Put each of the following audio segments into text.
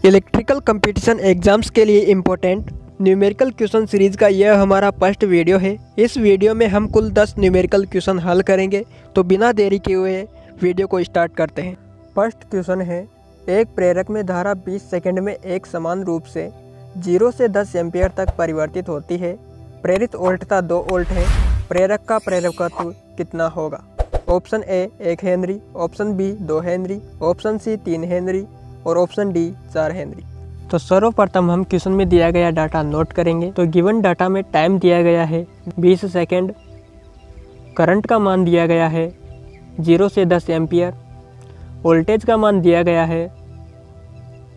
Electrical competition exams के लिए important numerical question series का यह हमारा फर्स्ट वीडियो है। इस वीडियो में हम कुल 10 न्यूमेरिकल क्वेश्चन हल करेंगे। तो बिना देरी किए हुए वीडियो को स्टार्ट करते हैं। फर्स्ट क्वेश्चन है, एक प्रेरक में धारा 20 सेकंड में एक समान रूप से 0 से 10 एम्पियर तक परिवर्तित होती है। प्रेरित वोल्टता 2 वोल्ट है। प्रेरक का प्रेरकत्व कितना होगा? Option A 1 henry, option B 2 henry, option C 3 henry और ऑप्शन डी 4 हेनरी। तो सर्वप्रथम हम क्वेश्चन में दिया गया डाटा नोट करेंगे। तो गिवन डाटा में टाइम दिया गया है 20 सेकेंड, करंट का मान दिया गया है 0 से 10 एम्पियर, वोल्टेज का मान दिया गया है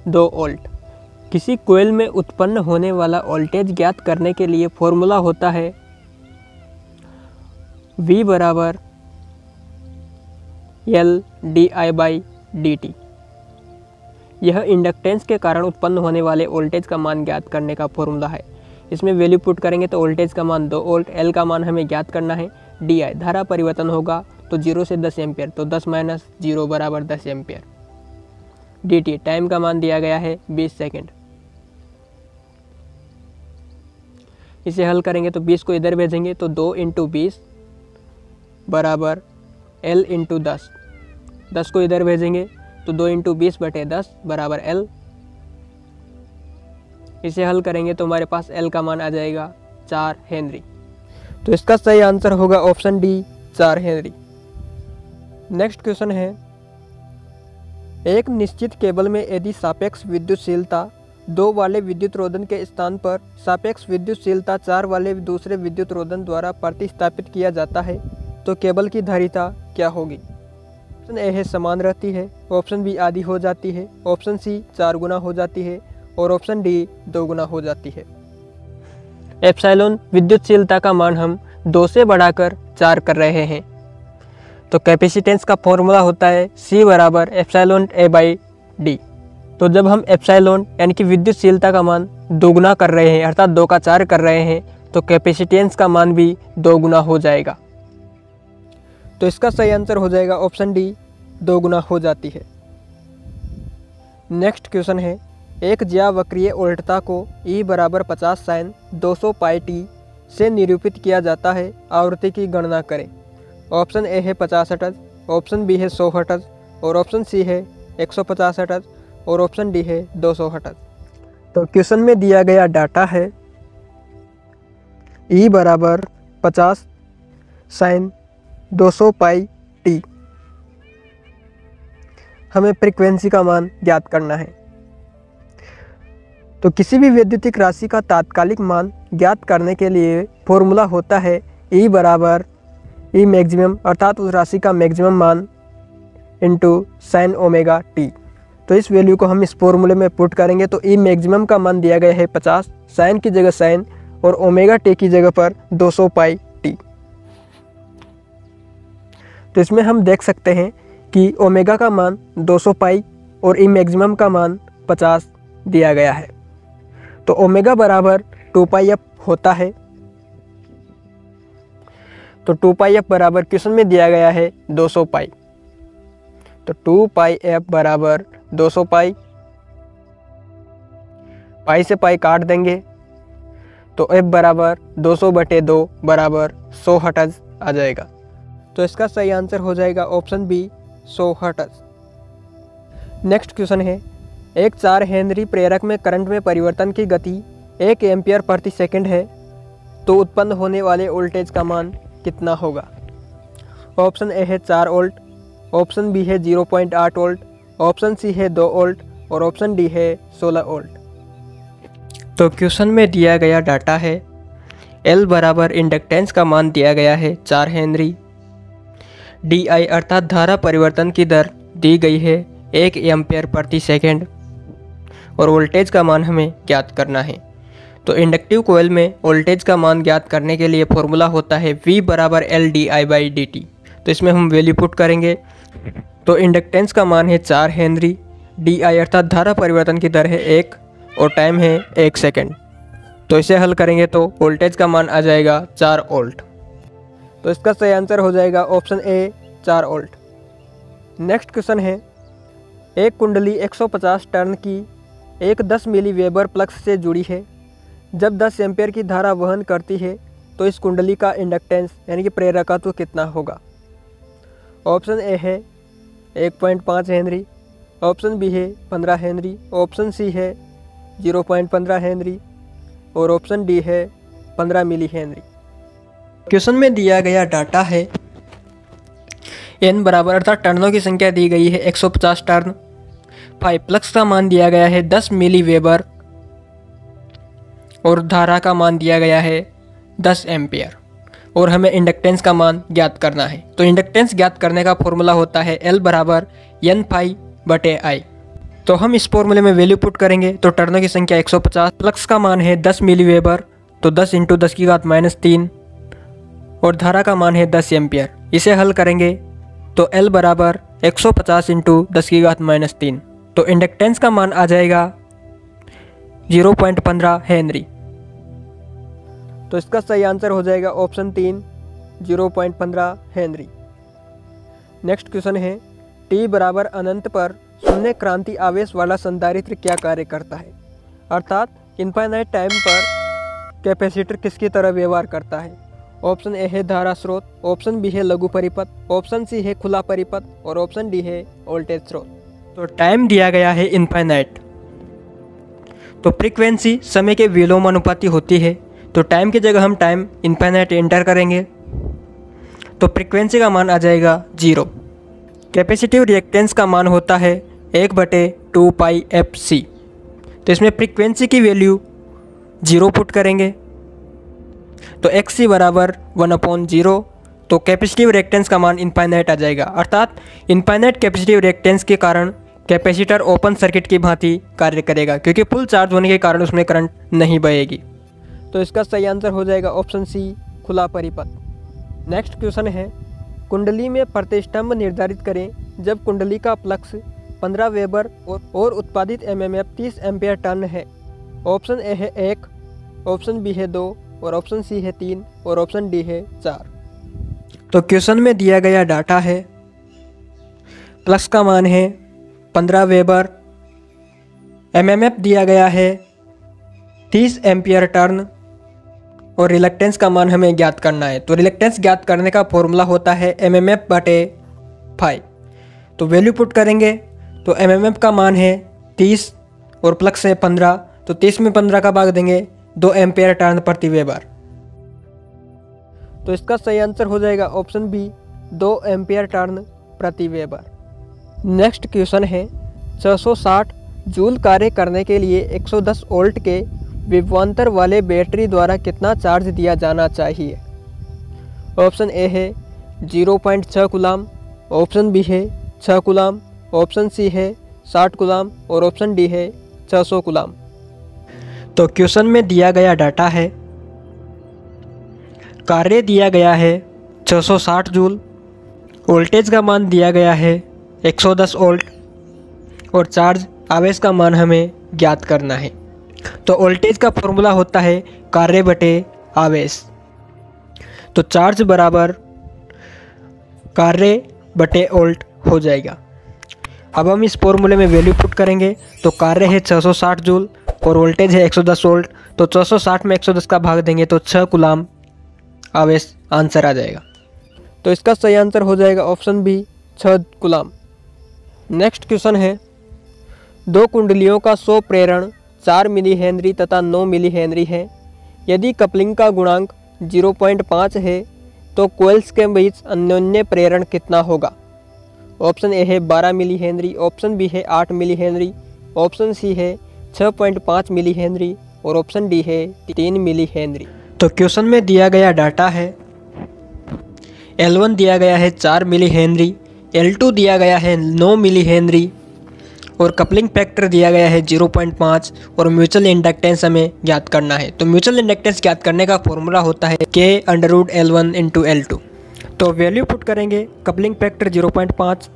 2 वोल्ट। किसी कोयल में उत्पन्न होने वाला वोल्टेज ज्ञात करने के लिए फॉर्मूला होता है V बराबर L di/dt। यह इंडक्टेंस के कारण उत्पन्न होने वाले वोल्टेज का मान ज्ञात करने का फॉर्मूला है। इसमें वैल्यू पुट करेंगे तो वोल्टेज का मान 2 वोल्ट, L का मान हमें ज्ञात करना है, di धारा परिवर्तन होगा तो 0 से 10 एम्पियर, तो 10 माइनस 0 बराबर 10 एम्पियर। dt टाइम का मान दिया गया है 20 सेकेंड। इसे हल करेंगे तो 20 को इधर भेजेंगे तो 2 × 20 बराबर L × 10। 10 को इधर भेजेंगे तो 2 × 20/10 बराबर L। इसे हल करेंगे तो हमारे पास L का मान आ जाएगा 4 हेनरी। तो इसका सही आंसर होगा option D 4 Henry. Next question है, एक निश्चित केबल में यदि सापेक्ष विद्युतशीलता 2 वाले विद्युत रोधन के स्थान पर सापेक्ष विद्युतशीलता 4 वाले दूसरे विद्युत रोधन द्वारा प्रतिस्थापित किया जाता है तो केबल की धारिता क्या होगी? ऑप्शन ए है समान रहती है, ऑप्शन बी आधी हो जाती है, ऑप्शन सी 4 गुना हो जाती है और ऑप्शन डी 2 गुना हो जाती है। एप्सिलॉन विद्युतशीलता का मान हम 2 से बढ़ाकर 4 कर रहे हैं। तो कैपेसिटेंस का फॉर्मूला होता है C बराबर एप्सिलॉन A/d। तो जब हम एप्सिलॉन यानी कि विद्युतशीलता का मान 2 गुना कर रहे हैं अर्थात 2 का 4 कर रहे हैं तो कैपेसिटेंस का मान भी 2 गुना हो जाएगा। तो इसका सही आंसर हो जाएगा ऑप्शन डी 2 गुना हो जाती है। नेक्स्ट क्वेश्चन है, एक ज्यावक्रीय वोल्टता को E बराबर 50 sin 200 πt से निरूपित किया जाता है। आवृत्ति की गणना करें। ऑप्शन ए है 50 हर्ट्ज, ऑप्शन बी है 100 हर्ट्ज और ऑप्शन सी है 150 हर्ट्ज और ऑप्शन डी है 200 हर्ट्ज। तो क्वेश्चन में दिया गया डाटा है E बराबर 50 sin 200 πt। हमें फ्रीक्वेंसी का मान ज्ञात करना है। तो किसी भी वैद्युतिक राशि का तात्कालिक मान ज्ञात करने के लिए फॉर्मूला होता है E बराबर E मैक्सिमम अर्थात उस राशि का मैक्सिमम मान इंटू साइन ओमेगा टी। तो इस वैल्यू को हम इस फॉर्मूले में पुट करेंगे तो E मैक्सिमम का मान दिया गया है 50, साइन की जगह साइन और ओमेगा टी की जगह पर 200 πt। तो इसमें हम देख सकते हैं कि ओमेगा का मान 200 पाई और ई मैक्सिमम का मान 50 दिया गया है। तो ओमेगा बराबर 2πf होता है। तो 2πf बराबर क्वेश्चन में दिया गया है 200 पाई। तो 2πf बराबर 200 पाई, पाई से पाई काट देंगे तो f बराबर 200/2 बराबर 100 हर्ट्ज आ जाएगा। तो इसका सही आंसर हो जाएगा option B 100 hertz. Next question है, एक 4 हेनरी प्रेरक में करंट में परिवर्तन की गति 1 एम्पियर प्रति सेकंड है तो उत्पन्न होने वाले वोल्टेज का मान कितना होगा? ऑप्शन ए है 4 वोल्ट, ऑप्शन बी है 0.8 वोल्ट, ऑप्शन सी है 2 वोल्ट और ऑप्शन डी है 16 वोल्ट। तो क्वेश्चन में दिया गया डाटा है L बराबर इंडक्टेंस का मान दिया गया है 4 हेनरी, di अर्थात धारा परिवर्तन की दर दी गई है 1 एम्पियर प्रति सेकंड और वोल्टेज का मान हमें ज्ञात करना है। तो इंडक्टिव कोयल में वोल्टेज का मान ज्ञात करने के लिए फॉर्मूला होता है V बराबर L di/dt। तो इसमें हम वैल्यू पुट करेंगे तो इंडक्टेंस का मान है 4 हेनरी, di अर्थात धारा परिवर्तन की दर है 1 और टाइम है 1 सेकेंड। तो इसे हल करेंगे तो वोल्टेज का मान आ जाएगा 4 वोल्ट। तो इसका सही आंसर हो जाएगा option A 4 volt. Next question है, एक कुंडली 150 टर्न की एक 10 मिली वेबर प्लक्स से जुड़ी है। जब 10 एम्पियर की धारा वहन करती है तो इस कुंडली का इंडक्टेंस यानी कि प्रेरकत्व कितना होगा? ऑप्शन ए है 1.5 हेनरी, ऑप्शन बी है 15 हेनरी, ऑप्शन सी है 0.15 हेनरी और ऑप्शन डी है 15 मिली हेनरी। क्वेश्चन में दिया गया डाटा है n बराबर अर्थात टर्नों की संख्या दी गई है 150 टर्न, फ्लक्स का मान दिया गया है 10 मिली वेबर और धारा का मान दिया गया है 10 एम्पियर और हमें इंडक्टेंस का मान ज्ञात करना है। तो इंडक्टेंस ज्ञात करने का फॉर्मूला होता है L बराबर N∅/I। तो हम इस फॉर्मूले में वैल्यू पुट करेंगे तो टर्नों की संख्या 150, फ्लक्स का मान है 10 मिली वेबर तो 10 × 10⁻³ और धारा का मान है 10 एम्पियर। इसे हल करेंगे तो L बराबर 150 × 10⁻³ तो इंडक्टेंस का मान आ जाएगा 0.15 हेनरी। तो इसका सही आंसर हो जाएगा ऑप्शन 3 0.15 हेनरी। नेक्स्ट क्वेश्चन है, t बराबर अनंत पर शून्य क्रांति आवेश वाला संधारित्र क्या कार्य करता है? अर्थात इनफाइनाइट टाइम पर कैपेसिटर किसकी तरह व्यवहार करता है? ऑप्शन ए है धारा स्रोत, ऑप्शन बी है लघु परिपथ, ऑप्शन सी है खुला परिपथ और ऑप्शन डी है वोल्टेज स्रोत। तो टाइम दिया गया है इनफाइनाइट, तो फ्रीक्वेंसी समय के विलोमानुपाती होती है। तो टाइम की जगह हम टाइम इनफाइनाइट एंटर करेंगे तो फ्रीक्वेंसी का मान आ जाएगा 0। कैपेसिटिव रिएक्टेंस का मान होता है 1/2πfc। तो इसमें फ्रीक्वेंसी की वैल्यू 0 पुट करेंगे तो xc बराबर 1/0। तो कैपेसिटिव रिएक्टेंस का मान इनफाइनाइट आ जाएगा, अर्थात इनफाइनाइट कैपेसिटिव रिएक्टेंस के कारण कैपेसिटर ओपन सर्किट की भांति कार्य करेगा क्योंकि फुल चार्ज होने के कारण उसमें करंट नहीं बहेगी। तो इसका सही आंसर हो जाएगा ऑप्शन सी खुला परिपथ। नेक्स्ट क्वेश्चन है, कुंडली में प्रतिष्ठंभ निर्धारित करें जब कुंडली का फ्लक्स 15 वेबर और उत्पादित एमएमएफ 30 एम्पियर टर्न है। ऑप्शन ए है 1, ऑप्शन बी है 2 और ऑप्शन सी है 3 और ऑप्शन डी है 4। तो क्वेश्चन में दिया गया डाटा है, फ्लक्स का मान है 15 वेबर, एमएमएफ दिया गया है 30 एम्पियर टर्न और रिलक्टेंस का मान हमें ज्ञात करना है। तो रिलक्टेंस ज्ञात करने का फॉर्मूला होता है mmf/φ। तो वैल्यू पुट करेंगे तो mmf का मान है 30 और फ्लक्स है 15, तो 30 में 15 का भाग देंगे 2 एम्पियर टर्न प्रति वेबर। तो इसका सही आंसर हो जाएगा ऑप्शन बी 2 एम्पियर टर्न प्रति वेबर। नेक्स्ट क्वेश्चन है, 660 जूल कार्य करने के लिए 110 वोल्ट के विभवांतर वाले बैटरी द्वारा कितना चार्ज दिया जाना चाहिए? ऑप्शन ए है 0.6 कूलाम, ऑप्शन बी है 6 कूलाम, ऑप्शन सी है 60 कूलाम और ऑप्शन डी है 600 कूलाम। तो क्वेश्चन में दिया गया डाटा है, कार्य दिया गया है 660 जूल, वोल्टेज का मान दिया गया है 110 वोल्ट और चार्ज आवेश का मान हमें ज्ञात करना है। तो वोल्टेज का फॉर्मूला होता है कार्य बटे आवेश। तो चार्ज बराबर कार्य बटे वोल्ट हो जाएगा। अब हम इस फॉर्मूले में वैल्यू पुट करेंगे तो कार्य है 660 जूल और वोल्टेज है 110 वोल्ट। तो 660 में 110 का भाग देंगे तो 6 कूलाम आवेश आंसर आ जाएगा। तो इसका सही आंसर हो जाएगा option B 6 coulomb. Next question है, 2 कुंडलियों का 100 प्रेरण 4 मिली हेनरी तथा 9 मिली हेनरी है। यदि कपलिंग का गुणांक 0.5 है तो कोयल्स के बीच अन्योन्य प्रेरण कितना होगा? ऑप्शन ए है 12 मिली हेनरी, ऑप्शन बी है 8 मिली हेनरी, ऑप्शन सी है 6.5 मिली हेनरी और ऑप्शन डी है 3 मिली हेनरी। तो क्वेश्चन में दिया गया डाटा है, L1 दिया गया है 4 मिली हेनरी, L2 दिया गया है 9 मिली हेनरी और कपलिंग फैक्टर दिया गया है 0.5 और म्यूचुअल इंडक्टेंस हमें ज्ञात करना है। तो म्यूचुअल इंडक्टेंस ज्ञात करने का फॉर्मूला होता है K√L1 × L2। तो वैल्यू पुट करेंगे, कपलिंग फैक्टर 0.5,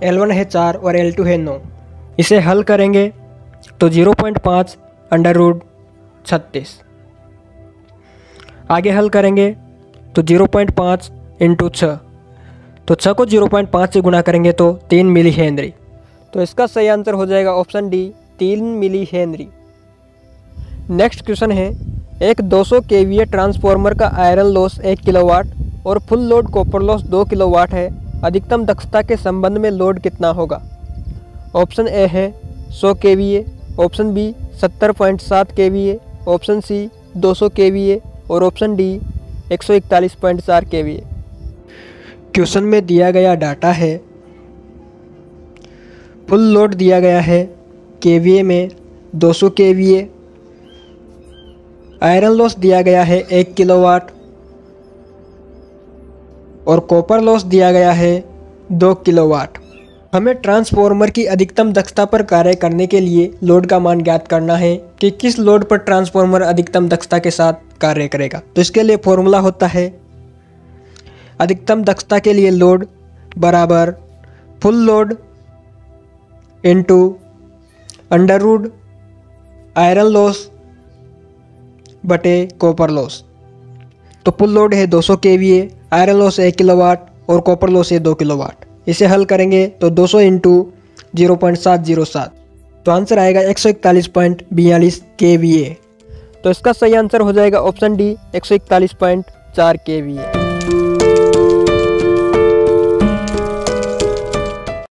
L1 है 4 और L2 है 9। इसे हल करेंगे तो 0.5 √36। आगे हल करेंगे तो 0.5 × 6 तो 6 को 0.5 से गुणा करेंगे तो 3 मिली हेनरी। तो इसका सही आंसर हो जाएगा option D 3 millihenry. Next question है, एक 200 केवीए ट्रांसफार्मर का आयरन लॉस 1 किलोवाट और full load copper loss 2 kilowatt है, अधिकतम दक्षता के संबंध में लोड कितना होगा? ऑप्शन ए है 100 KVA, option B 70.7 KVA, option C 200 KVA और ऑप्शन डी 141.4 केवीए। क्वेश्चन में दिया गया डाटा है, फुल लोड दिया गया है केवीए में 200 केवीए, आयरन लॉस दिया गया है 1 किलोवाट और कॉपर लॉस दिया गया है 2 किलोवाट। हमें ट्रांसफार्मर की अधिकतम दक्षता पर कार्य करने के लिए लोड का मान ज्ञात करना है कि किस लोड पर ट्रांसफार्मर अधिकतम दक्षता के साथ कार्य करेगा। तो इसके लिए फॉर्मूला होता है अधिकतम दक्षता के लिए लोड बराबर full load into under root iron loss बटे कॉपर लॉस। तो फुल लोड है 200 केवीए, आयरन लॉस 1 किलोवाट और कॉपर लॉस है 2 किलोवाट। इसे हल करेंगे तो 200 इंटू 0.707, तो आंसर आएगा 141.42 केवीए। तो इसका सही आंसर हो जाएगा ऑप्शन डी 141.4 केवीए।